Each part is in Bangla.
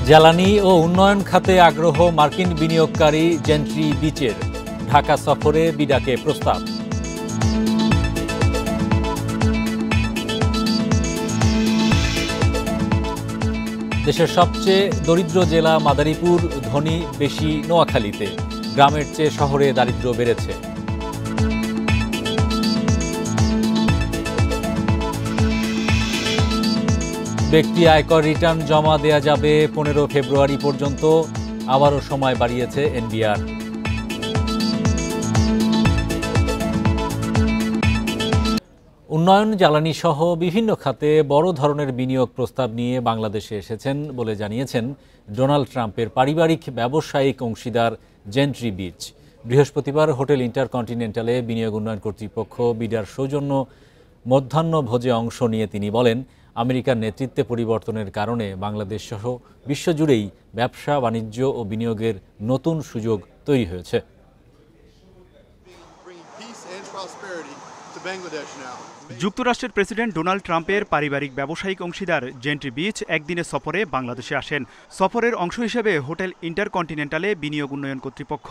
জ্বালানি ও উন্নয়ন খাতে আগ্রহ মার্কিন বিনিয়োগকারী জেন্ট্রি বিচের। ঢাকা সফরে বিডাকে প্রস্তাব। দেশের সবচেয়ে দরিদ্র জেলা মাদারীপুর, ধনী বেশি নোয়াখালীতে। গ্রামের চেয়ে শহরে দারিদ্র্য বেড়েছে। ব্যক্তি আয়কর রিটার্ন জমা দেয়া যাবে 15 ফেব্রুয়ারি পর্যন্ত। আবারও সময় বাড়িয়েছে এনবিআর। উন্নয়ন, জ্বালানি সহ বিভিন্ন খাতে বড় ধরনের বিনিয়োগ প্রস্তাব নিয়ে বাংলাদেশে এসেছেন বলে জানিয়েছেন ডোনাল্ড ট্রাম্পের পারিবারিক ব্যবসায়িক অংশীদার জেন্ট্রি বিচ। বৃহস্পতিবার হোটেল ইন্টারকন্টিনেন্টালে বিনিয়োগ উন্নয়ন কর্তৃপক্ষ বিডার সৌজন্য মধ্যাহ্নভোজে অংশ নিয়ে তিনি বলেন, আমেরিকার নেতৃত্বে পরিবর্তনের কারণে বাংলাদেশ সহ বিশ্বজুড়েই ব্যবসা, বাণিজ্য ও বিনিয়োগের নতুন সুযোগ তৈরি হয়েছে। যুক্তরাষ্ট্রের প্রেসিডেন্ট ডোনাল্ড ট্রাম্পের পারিবারিক ব্যবসায়িক অংশীদার জেন্ট্রি বিচ একদিনের সফরে বাংলাদেশে আসেন। সফরের অংশ হিসেবে হোটেল ইন্টারকন্টিনেন্টালে বিনিয়োগ উন্নয়ন কর্তৃপক্ষ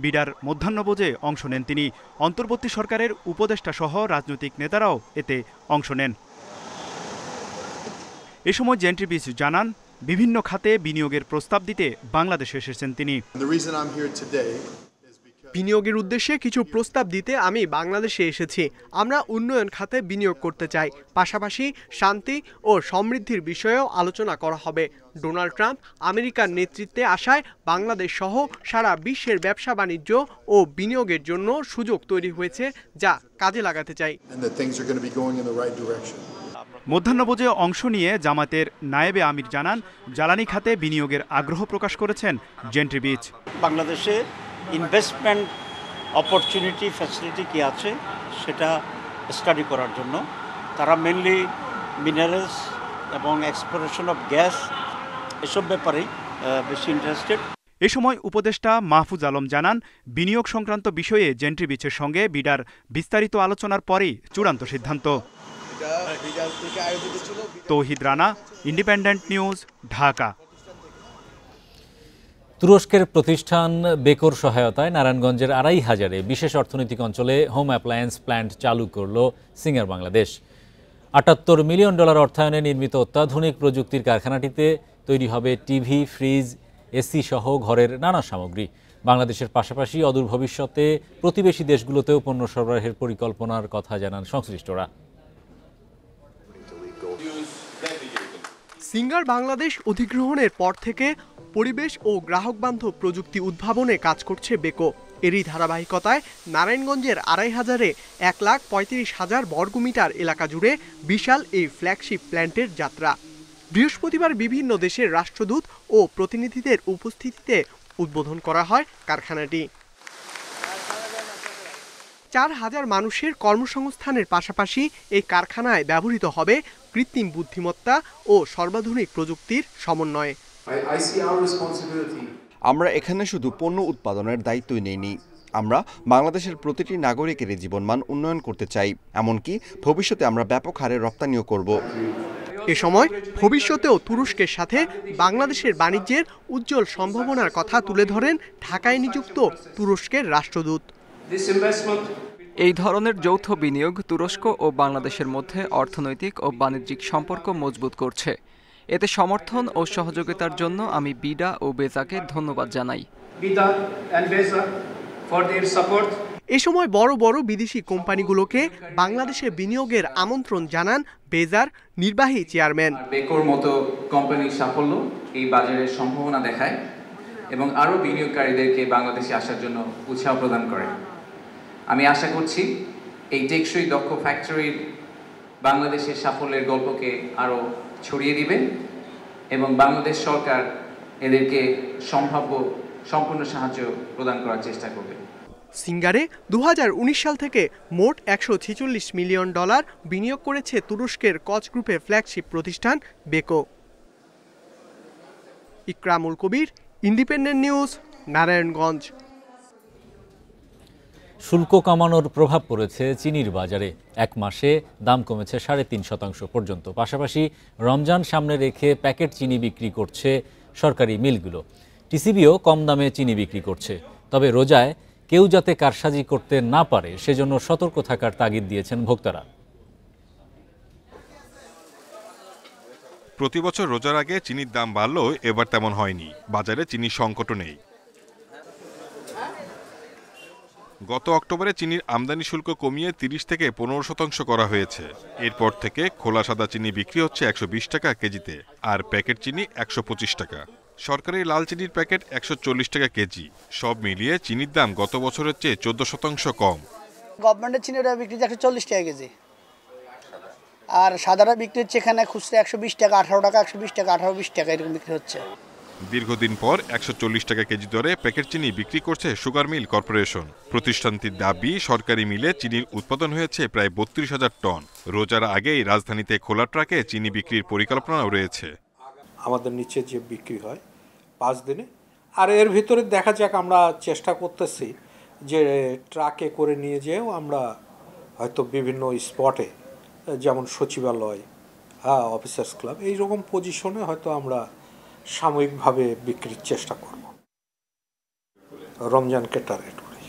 বিডার মধ্যাহ্নভোজে অংশ নেন তিনি। অন্তর্বর্তী সরকারের উপদেষ্টা সহ রাজনৈতিক নেতারাও এতে অংশ নেন। এ সময় জেন্ট্রি বিচ জানান, বিভিন্ন খাতে বিনিয়োগের প্রস্তাব দিতে বাংলাদেশে এসেছেন তিনি। বিনিয়োগের উদ্দেশ্যে কিছু প্রস্তাব দিতে আমি বাংলাদেশে এসেছি। আমরা উন্নয়ন খাতে বিনিয়োগ করতে চাই, পাশাপাশি শান্তি ও সমৃদ্ধির বিষয়েও আলোচনা করা হবে। ডোনাল্ড ট্রাম্প আমেরিকার নেতৃত্বে আসায় বাংলাদেশ সহ সারা বিশ্বের ব্যবসা, বাণিজ্য ও বিনিয়োগের জন্য সুযোগ তৈরি হয়েছে, যা কাজে লাগাতে চাই। মধ্যাহ্নভোজে অংশ নিয়ে জামাতের নায়েবে আমির জানান, জ্বালানি খাতে বিনিয়োগের আগ্রহ প্রকাশ করেছেন জেন্ট্রি বিচ। বাংলাদেশে ইনভেস্টমেন্ট অপরচুনিটি ফ্যাসিলিটি কি আছে সেটা স্টাডি করার জন্য তারা মেনলি মিনারেলস এবং এক্সপ্লোরেশন অফ গ্যাস এসব ব্যাপারেই বেশি ইন্টারেস্টেড। এ সময় উপদেষ্টা মাহফুজ আলম জানান, বিনিয়োগ সংক্রান্ত বিষয়ে জেন্ট্রি বিচের সঙ্গে বিডার বিস্তারিত আলোচনার পরেই চূড়ান্ত সিদ্ধান্ত। তৌহিদ রানা, ইন্ডিপেন্ডেন্ট নিউজ, ঢাকা। তুরস্কের প্রতিষ্ঠান বেকোর সহায়তায় নারায়ণগঞ্জের 2500 বিশেষ অর্থনৈতিক অঞ্চলে হোম অ্যাপ্লায়েন্স প্ল্যান্ট চালু করল সিঙ্গার বাংলাদেশ। $78 মিলিয়ন অর্থায়নে নির্মিত অত্যাধুনিক প্রযুক্তির কারখানাটিতে তৈরি হবে টিভি, ফ্রিজ, এসি সহ ঘরের নানা সামগ্রী। বাংলাদেশের পাশাপাশি অদূর ভবিষ্যতে প্রতিবেশী দেশগুলোতেও পণ্য সরবরাহের পরিকল্পনার কথা জানান সংশ্লিষ্টরা। সিঙ্গার বাংলাদেশ অধিগ্রহণের পর থেকে পরিবেশ ও গ্রাহক বান্ধব প্রযুক্তি উদ্ভাবনে কাজ করছে বেকো। এরই ধারাবাহিকতায় নারায়ণগঞ্জের 2500-এ 1,35,000 বর্গমিটার এলাকা জুড়ে বিশাল এই ফ্ল্যাগশিপ প্ল্যান্টের যাত্রা। বৃহস্পতিবার বিভিন্ন দেশের রাষ্ট্রদূত ও প্রতিনিধিদের উপস্থিতিতে উদ্বোধন করা হয় কারখানাটি। 4000 মানুষের কর্মসংস্থানের পাশাপাশি এই কারখানায় ব্যবহৃত হবে কৃত্রিম বুদ্ধিমত্তা ও সর্বাধুনিক প্রযুক্তির সমন্বয়ে। আমরা এখানে শুধু পণ্য উৎপাদনের দায়িত্বই নেইনি, আমরা বাংলাদেশের প্রতিটি নাগরিকের জীবনমান উন্নয়ন করতে চাই। এমনকি ভবিষ্যতে আমরা ব্যাপক হারে রপ্তানিও করব। এ সময় ভবিষ্যতেও তুরস্কের সাথে বাংলাদেশের বাণিজ্যের উজ্জ্বল সম্ভাবনার কথা তুলে ধরেন ঢাকায় নিযুক্ত তুরস্কের রাষ্ট্রদূত। এই ধরনের যৌথ বিনিয়োগ তুরস্ক ও বাংলাদেশের মধ্যে অর্থনৈতিক ও বাণিজ্যিক সম্পর্ক মজবুত করছে। এতে সমর্থন ও সহযোগিতার জন্য আমি বিডা ও বেজাকে ধন্যবাদ জানাই। এ সময় বড় বড় বিদেশি কোম্পানিগুলোকে বাংলাদেশে বিনিয়োগের আমন্ত্রণ জানান বেজার নির্বাহী চেয়ারম্যান। বেকোর মতো কোম্পানির সাফল্য এই বাজারের সম্ভাবনা দেখায় এবং আরও বিনিয়োগকারীদেরকে বাংলাদেশে আসার জন্য উৎসাহ প্রদান করে। আমি আশা করছি এই টেকসই দক্ষ ফ্যাক্টরির বাংলাদেশের সাফল্যের গল্পকে আরও ছড়িয়ে দিবে এবং বাংলাদেশ সরকার এদেরকে সম্পূর্ণ সাহায্য প্রদান করার চেষ্টা করবে। সিঙ্গারে 2019 সাল থেকে মোট $146 মিলিয়ন বিনিয়োগ করেছে তুরস্কের কচ গ্রুপের ফ্ল্যাগশিপ প্রতিষ্ঠান বেকো। ইকরামুল কবির, ইন্ডিপেন্ডেন্ট নিউজ, নারায়ণগঞ্জ। শুল্ক কমানোর প্রভাব পড়েছে চিনির বাজারে। এক মাসে দাম কমেছে 3.5% পর্যন্ত। পাশাপাশি রমজান সামনে রেখে প্যাকেট চিনি বিক্রি করছে সরকারি মিলগুলো। টিসিবিও কম দামে চিনি বিক্রি করছে। তবে রোজায় কেউ যাতে কারসাজি করতে না পারে সেজন্য সতর্ক থাকার তাগিদ দিয়েছেন ভোক্তারা। প্রতি বছর রোজার আগে চিনির দাম বাড়লেও এবার তেমন হয়নি। বাজারে চিনির সংকটও নেই। গত অক্টোবরে চিনির আমদানি শুল্ক কমিয়ে 30 থেকে 15% করা হয়েছে। এরপর থেকে খোলা সাদা চিনি বিক্রি হচ্ছে 120 টাকা কেজিতে, আর প্যাকেট চিনি 125 টাকা। সরকারি লাল চিনির প্যাকেট 140 টাকা কেজি। সব মিলিয়ে চিনির দাম গত বছরের চেয়ে 14% কম। গভর্নমেন্টের চিনিটা বিক্রি হচ্ছে 140 টাকা কেজি, আর সাদাটা বিক্রি হচ্ছে এখানে খুচরা 120 টাকা, 18 টাকা, 120 টাকা, 18-20 টাকা এরকম বিক্রি হচ্ছে। দীর্ঘদিন পর 140 টাকা কেজি দরে প্যাকেট চিনি বিক্রি করছে সুগার মিল কর্পোরেশন। প্রতিষ্ঠানটির দাবি, সরকারি মিলে চিনির উৎপাদন হয়েছে প্রায় 32,000 টন। রোজার আগেই রাজধানীতে খোলা ট্রাকে চিনি বিক্রির পরিকল্পনাও রয়েছে। আমাদের নিচে যে বিক্রি হয় 5 দিনে, আর এর ভিতরে দেখা যাক, আমরা চেষ্টা করতেছি যে ট্রাকে করে নিয়ে যেও আমরা হয়তো বিভিন্ন স্পটে, যেমন সচিবালয়, অফিসার্স ক্লাব, এইরকম পজিশনে হয়তো আমরা সাময়িকভাবে বিক্রির চেষ্টা করব, রমজানকে টার্গেট করি।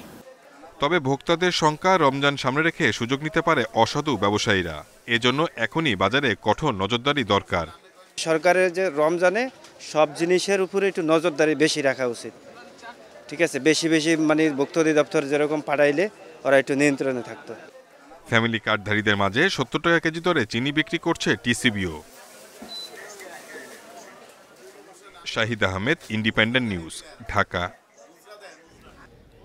তবে ভোক্তাদের শঙ্কা, রমজান সামনে রেখে সুযোগ নিতে পারে অসাধু ব্যবসায়ীরা। এজন্য এখনই বাজারে কঠোর নজরদারি দরকার। সরকারের যে রমজানে সব জিনিসের উপরে একটু নজরদারি বেশি রাখা উচিত। ঠিক আছে, বেশি মানে ভোক্তা অধিদপ্তর যেরকম পাঠাইলে ওরা একটু নিয়ন্ত্রণে থাকতো। ফ্যামিলি কার্ডধারীদের মাঝে 70 টাকা কেজি দরে চিনি বিক্রি করছে টিসিবিও। Shahid Ahmed, independent news, Dhaka.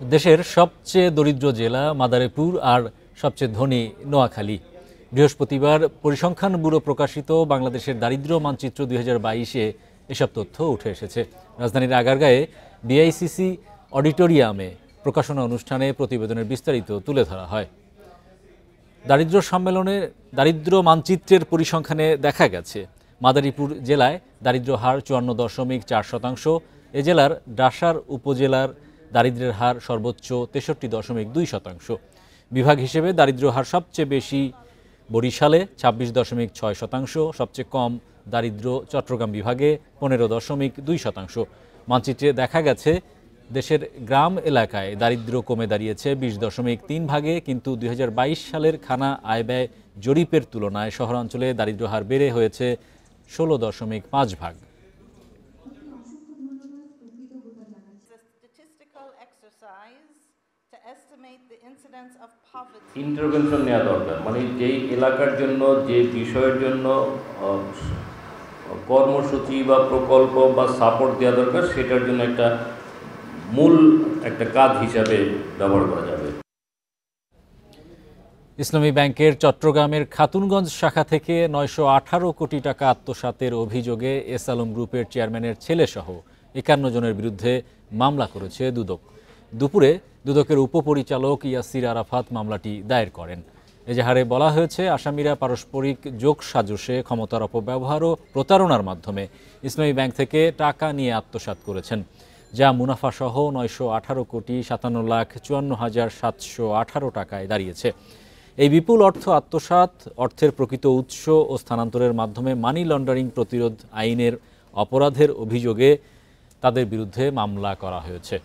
দেশের সবচেয়ে দরিদ্র জেলা মাদারীপুর আর সবচেয়ে ধনী নোয়াখালী। বৃহস্পতিবার পরিসংখ্যান ব্যুরো প্রকাশিত বাংলাদেশের দারিদ্র্য মানচিত্র 2022-এ এসব তথ্য উঠে এসেছে। রাজধানীর আগারগাঁয়ে বিআইসিসি অডিটোরিয়ামে প্রকাশনা অনুষ্ঠানে প্রতিবেদনের বিস্তারিত তুলে ধরা হয়। দারিদ্র্য মানচিত্রের পরিসংখ্যানে দেখা গেছে মাদারীপুর জেলায় দারিদ্র্য হার 54.4%। এ জেলার ডাসার উপজেলার দারিদ্র্যের হার সর্বোচ্চ 63.2%। বিভাগ হিসেবে দারিদ্র্য হার সবচেয়ে বেশি বরিশালে 26.6%, সবচেয়ে কম দারিদ্র্য চট্টগ্রাম বিভাগে 15.2%। মানচিত্রে দেখা গেছে দেশের গ্রাম এলাকায় দারিদ্র্য কমে দাঁড়িয়েছে 20.3 ভাগে, কিন্তু 2022 সালের খানা আয় ব্যয় জরিপের তুলনায় শহরাঞ্চলে দারিদ্র্য হার বেড়ে হয়েছে 16.5 ভাগ। ইন্টারভেনশন নেওয়া দরকার, মানে যেই এলাকার জন্য, যে বিষয়ের জন্য কর্মসূচি বা প্রকল্প বা সাপোর্ট দেওয়া দরকার, সেটার জন্য মূল একটা কাজ হিসাবে ব্যবহার করা যাবে। ইসলামী ব্যাংকের চট্টগ্রামের খাতুনগঞ্জ শাখা থেকে 918 কোটি টাকা আত্মসাতের অভিযোগে এস আলম গ্রুপের চেয়ারম্যানের ছেলেসহ 51 জনের বিরুদ্ধে মামলা করেছে দুদক। দুপুরে দুদকের উপপরিচালক ইয়াসির আরাফাত মামলাটি দায়ের করেন। এজাহারে বলা হয়েছে, আসামিরা পারস্পরিক যোগ সাজশে ক্ষমতার অপব্যবহার ও প্রতারণার মাধ্যমে ইসলামী ব্যাংক থেকে টাকা নিয়ে আত্মসাৎ করেছেন, যা মুনাফাসহ 918,57,54,718 টাকায় দাঁড়িয়েছে। এই বিপুল অর্থ আত্মসাৎ, অর্থের প্রকৃত উৎস ও স্থানান্তরের মাধ্যমে মানি লন্ডারিং প্রতিরোধ আইনের অপরাধের অভিযোগে তাদের বিরুদ্ধে মামলা করা হয়েছে।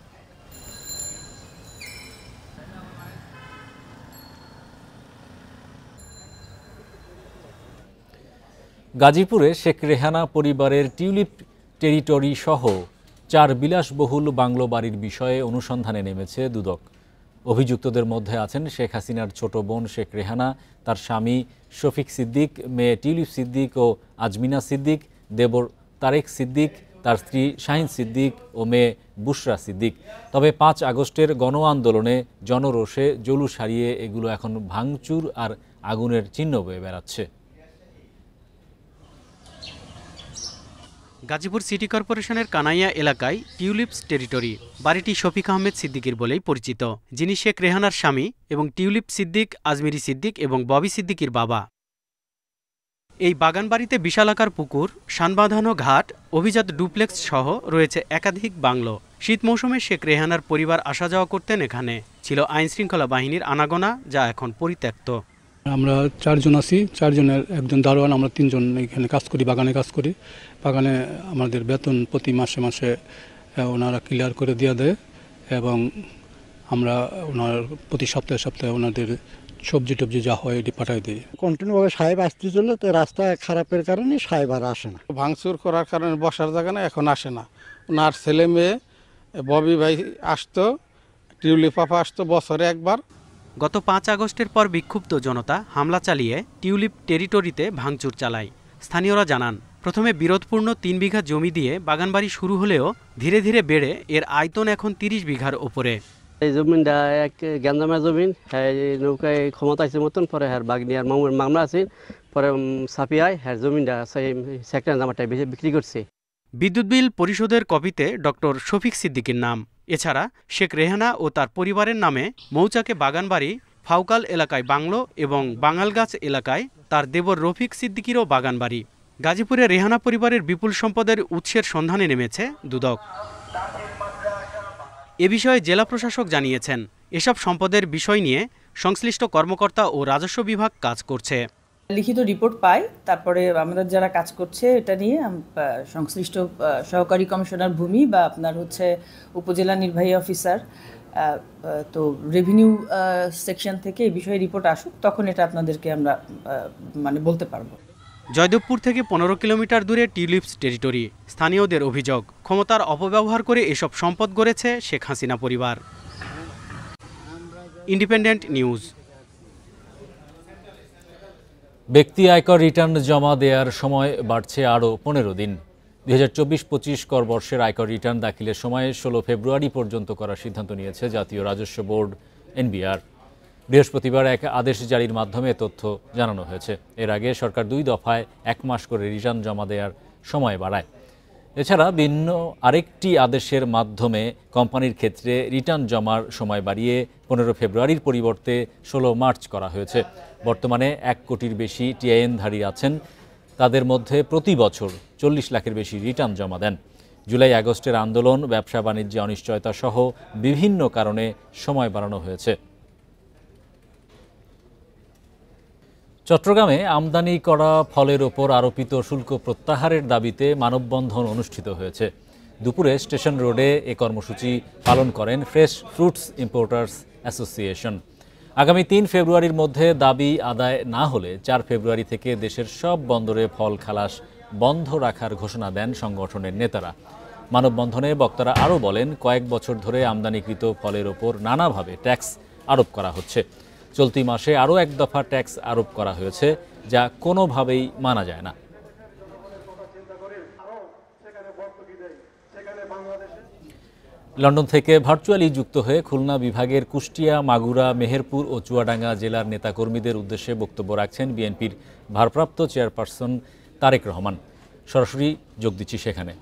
গাজীপুরে শেখ রেহানা পরিবারের টিউলিপ টেরিটরি সহ 4 বিলাসবহুল বাংলো বাড়ির বিষয়ে অনুসন্ধানে নেমেছে দুদক। অভিযুক্তদের মধ্যে আছেন শেখ হাসিনার ছোট বোন শেখ রেহানা, তার স্বামী শফিক সিদ্দিক, মেয়ে টিউলিপ সিদ্দিক ও আজমিনা সিদ্দিক, দেবর তারেক সিদ্দিক, তার স্ত্রী শাহিন সিদ্দিক ও মেয়ে বুশরা সিদ্দিক। তবে 5 আগস্টের গণ আন্দোলনে জনরোষে জলুস হারিয়ে এগুলো এখন ভাঙচুর আর আগুনের চিহ্ন বয়ে বেড়াচ্ছে। গাজীপুর সিটি কর্পোরেশনের কানাইয়া এলাকায় টিউলিপস টেরিটরি। বাড়িটি শফিক আহমেদ সিদ্দিকের বলেই পরিচিত, যিনি শেখ রেহানার স্বামী এবং টিউলিপ সিদ্দিক, আজমিরি সিদ্দিক এবং ববি সিদ্দিকির বাবা। এই বাগান বাড়িতে বিশালাকার পুকুর, শানবাঁধানো ঘাট, অভিজাত ডুপ্লেক্স সহ রয়েছে একাধিক বাংলো। শীত মৌসুমে শেখ রেহানার পরিবার আসা যাওয়া করতেন এখানে। ছিল আইনশৃঙ্খলা বাহিনীর আনাগোনা, যা এখন পরিত্যক্ত। আমরা 4 জন আছি, 4 জনের একজন দারোয়ান, আমরা 3 জন এখানে কাজ করি, বাগানে কাজ করি। বাগানে আমাদের বেতন প্রতি মাসে মাসে ওনারা ক্লিয়ার করে দিয়ে দেয় এবং আমরা ওনার প্রতি সপ্তাহে সপ্তাহে ওনাদের সবজি টবজি যা হয় এটি পাঠাই দিই। কন্টিনিউভাবে সাহেব আসতেছিল, তো রাস্তা খারাপের কারণে সাহেব আর আসে না। ভাঙচুর করার কারণে বসার জায়গা না, এখন আসে না। ওনার ছেলে মেয়ে ববি ভাই আসতো, টিউলিপ আপা আসতো বছরে একবার। গত 5 আগস্টের পর বিক্ষুব্ধ জনতা হামলা চালিয়ে টিউলিপ টেরিটরিতে ভাঙচুর চালায়। স্থানীয়রা জানান, প্রথমে বিরোধপূর্ণ 3 বিঘা জমি দিয়ে বাগানবাড়ি শুরু হলেও ধীরে ধীরে বেড়ে এর আয়তন এখন 30 বিঘার ওপরে। এই জমিনটা এক গ্যাঞ্জামের জমিন, হ্যাঁ নৌকায় ক্ষমতা আছে মতন, পরে হ্যাঁ বাগনিয়ার মামলা আছে, পরে সাপিয়ায় হ্যাঁ জমিনটা সেকেন্ড জামাটায় বিক্রি করছে। বিদ্যুৎ বিল পরিশোধের কপিতে ডক্টর শফিক সিদ্দিকীর নাম, এছাড়া শেখ রেহানা ও তার পরিবারের নামে মৌচাকে বাগানবাড়ি, ফাউকাল এলাকায় বাংলো এবং বাঙালগাছ এলাকায় তার দেবর রফিক সিদ্দিকীরও বাগানবাড়ি। গাজীপুরে রেহানা পরিবারের বিপুল সম্পদের উৎসের সন্ধানে নেমেছে দুদক। এ বিষয়ে জেলা প্রশাসক জানিয়েছেন, এসব সম্পদের বিষয় নিয়ে সংশ্লিষ্ট কর্মকর্তা ও রাজস্ব বিভাগ কাজ করছে। লিখিত রিপোর্ট পাই, তারপরে আমাদের যারা কাজ করছে এটা নিয়ে সংশ্লিষ্ট সহকারী কমিশনার ভূমি বা আপনার হচ্ছে উপজেলা নির্বাহী অফিসার, তো রেভিনিউ সেকশন থেকে এই বিষয়ে রিপোর্ট আসুক, তখন এটা আপনাদেরকে আমরা বলতে পারবো। জয়দেবপুর থেকে 15 কিলোমিটার দূরে টিউলিপস টেরিটরি। স্থানীয়দের অভিযোগ, ক্ষমতার অপব্যবহার করে এসব সম্পদ গড়েছে শেখ হাসিনা পরিবার। Independent news. ব্যক্তি আয়কর রিটার্ন জমা দেওয়ার সময় বাড়ছে আরও 15 দিন। 2024-25 কর বর্ষের আয়কর রিটার্ন দাখিলের সময় 16 ফেব্রুয়ারি পর্যন্ত করার সিদ্ধান্ত নিয়েছে জাতীয় রাজস্ব বোর্ড এনবিআর। বৃহস্পতিবার এক আদেশ জারির মাধ্যমে তথ্য জানানো হয়েছে। এর আগে সরকার 2 দফায় 1 মাস করে রিটার্ন জমা দেওয়ার সময় বাড়ায়। এছাড়া ভিন্ন আরেকটি আদেশের মাধ্যমে কোম্পানির ক্ষেত্রে রিটার্ন জমার সময় বাড়িয়ে 15 ফেব্রুয়ারির পরিবর্তে 16 মার্চ করা হয়েছে। বর্তমানে 1 কোটির বেশি টিআইএনধারী আছেন। তাদের মধ্যে প্রতি বছর 40 লাখের বেশি রিটার্ন জমা দেন। জুলাই আগস্টের আন্দোলন, ব্যবসা বাণিজ্যে অনিশ্চয়তা সহ বিভিন্ন কারণে সময় বাড়ানো হয়েছে। চট্টগ্রামে আমদানি করা ফলের ওপর আরোপিত শুল্ক প্রত্যাহারের দাবিতে মানববন্ধন অনুষ্ঠিত হয়েছে। দুপুরে স্টেশন রোডে এ কর্মসূচি পালন করেন ফ্রেশ ফ্রুটস ইম্পোর্টার্স অ্যাসোসিয়েশন। আগামী 3 ফেব্রুয়ারির মধ্যে দাবি আদায় না হলে 4 ফেব্রুয়ারি থেকে দেশের সব বন্দরে ফল খালাস বন্ধ রাখার ঘোষণা দেন সংগঠনের নেতারা। মানববন্ধনে বক্তারা আরও বলেন, কয়েক বছর ধরে আমদানিকৃত ফলের ওপর নানাভাবে ট্যাক্স আরোপ করা হচ্ছে। চলতি মাসে আরও 1 দফা ট্যাক্স আরোপ করা হয়েছে, যা কোনোভাবেই মানা যায় না। লন্ডন থেকে ভার্চুয়ালি যুক্ত হয়ে খুলনা বিভাগের কুষ্টিয়া, মাগুরা, মেহেরপুর ও চুয়াডাঙ্গা জেলার নেতাকর্মীদের উদ্দেশ্যে বক্তব্য রাখছেন বিএনপির ভারপ্রাপ্ত চেয়ারপারসন তারেক রহমান। সরাসরি যোগ দিচ্ছি সেখানে।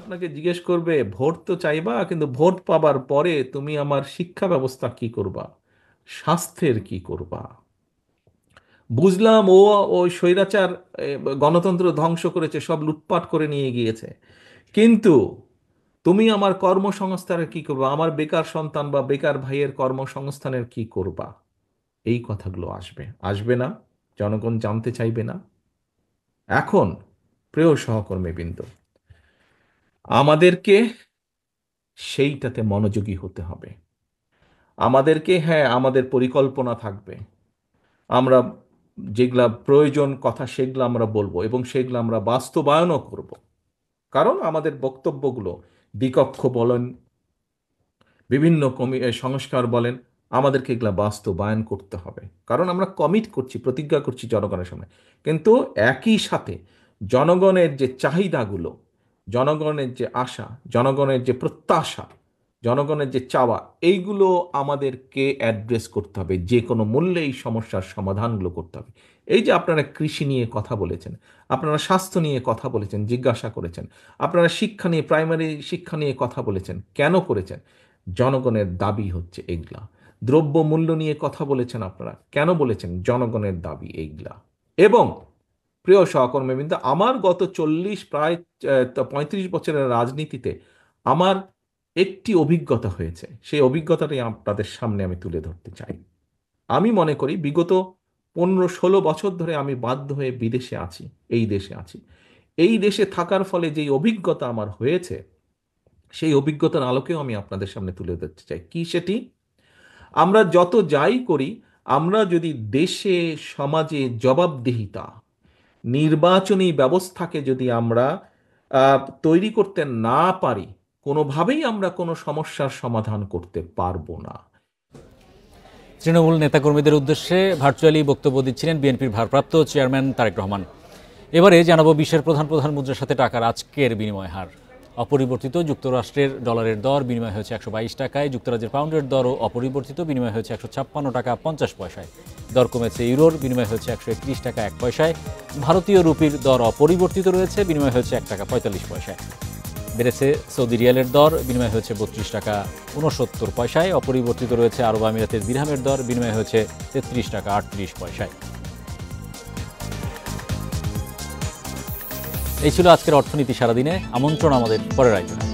আপনাকে জিজ্ঞেস করবে, ভোট তো চাইবা, কিন্তু ভোট পাবার পরে তুমি আমার শিক্ষা ব্যবস্থা কি করবা, স্বাস্থ্যের কি করবা? বুঝলাম ও স্বৈরাচার গণতন্ত্র ধ্বংস করেছে, সব লুটপাট করে নিয়ে গিয়েছে, কিন্তু তুমি আমার কর্মসংস্থানের কি করবা, আমার বেকার সন্তান বা বেকার ভাইয়ের কর্মসংস্থানের কি করবা? এই কথাগুলো আসবে না, জনগণ জানতে চাইবে না। এখন প্রিয় সহকর্মীবৃন্দ, আমাদেরকে সেইটাতে মনোযোগী হতে হবে। আমাদেরকে আমাদের পরিকল্পনা থাকবে, আমরা যেগুলা প্রয়োজন কথা সেগুলো আমরা বলবো এবং সেগুলো আমরা বাস্তবায়নও করব। কারণ আমাদের বক্তব্যগুলো দ্বিকক্ষ বলেন, বিভিন্ন সংস্কার বলেন, আমাদেরকে এগুলা বাস্তবায়ন করতে হবে। কারণ আমরা কমিট করছি, প্রতিজ্ঞা করছি জনগণের সামনে, কিন্তু একই সাথে জনগণের যে চাহিদাগুলো, জনগণের যে আশা, জনগণের যে প্রত্যাশা, জনগণের যে চাওয়া, এইগুলো আমাদেরকে অ্যাড্রেস করতে হবে। যে কোনো মূল্যে এই সমস্যার সমাধানগুলো করতে হবে। এই যে আপনারা কৃষি নিয়ে কথা বলেছেন, আপনারা স্বাস্থ্য নিয়ে কথা বলেছেন, জিজ্ঞাসা করেছেন, আপনারা শিক্ষা নিয়ে, প্রাইমারি শিক্ষা নিয়ে কথা বলেছেন, কেন করেছেন? জনগণের দাবি হচ্ছে এইগুলা। দ্রব্য মূল্য নিয়ে কথা বলেছেন, আপনারা কেন বলেছেন? জনগণের দাবি এইগুলা। এবং প্রিয় সহকর্মীবৃন্দ, আমার গত 35 বছরের রাজনীতিতে আমার একটি অভিজ্ঞতা হয়েছে, সেই অভিজ্ঞতাটাই আপনাদের সামনে আমি তুলে ধরতে চাই। আমি মনে করি বিগত 15-16 বছর ধরে আমি বাধ্য হয়ে বিদেশে আছি, এই দেশে আছি। এই দেশে থাকার ফলে যেই অভিজ্ঞতা আমার হয়েছে, সেই অভিজ্ঞতার আলোকেও আমি আপনাদের সামনে তুলে ধরতে চাই। কি সেটি? আমরা যত যাই করি, আমরা যদি দেশে সমাজে জবাবদিহিতা, নির্বাচনী ব্যবস্থাকে যদি আমরা তৈরি করতে না পারি, কোনোভাবেই আমরা কোনো সমস্যার সমাধান করতে পারবো না। তৃণমূল নেতাকর্মীদের উদ্দেশ্যে ভার্চুয়ালি বক্তব্য দিচ্ছিলেন বিএনপির ভারপ্রাপ্ত চেয়ারম্যান তারেক রহমান। এবারে জানাবো বিশ্বের প্রধান মুদ্রার সাথে টাকার আজকের বিনিময় হার। অপরিবর্তিত যুক্তরাষ্ট্রের ডলারের দর বিনিময় হয়েছে 122 টাকায়, যুক্তরাজ্যের পাউন্ডের দরও অপরিবর্তিত বিনিময় হয়েছে 156 টাকা 50 পয়সায়। দর কমেছে ইউরোর, বিনিময় হয়েছে 131 টাকা 1 পয়সায়। ভারতীয় রুপির দর অপরিবর্তিত রয়েছে, বিনিময় হয়েছে 1 টাকা 45 পয়সায়। বেড়েছে সৌদি রিয়ালের দর, বিনিময় হয়েছে 32 টাকা 69 পয়সায়। অপরিবর্তিত রয়েছে আরব আমিরাতের দিরহামের দর, বিনিময় হয়েছে 33 টাকা 38 পয়সায়। এই ছিল আজকের অর্থনীতি সারাদিনে। আমন্ত্রণ আমাদের পরের আয়োজনে।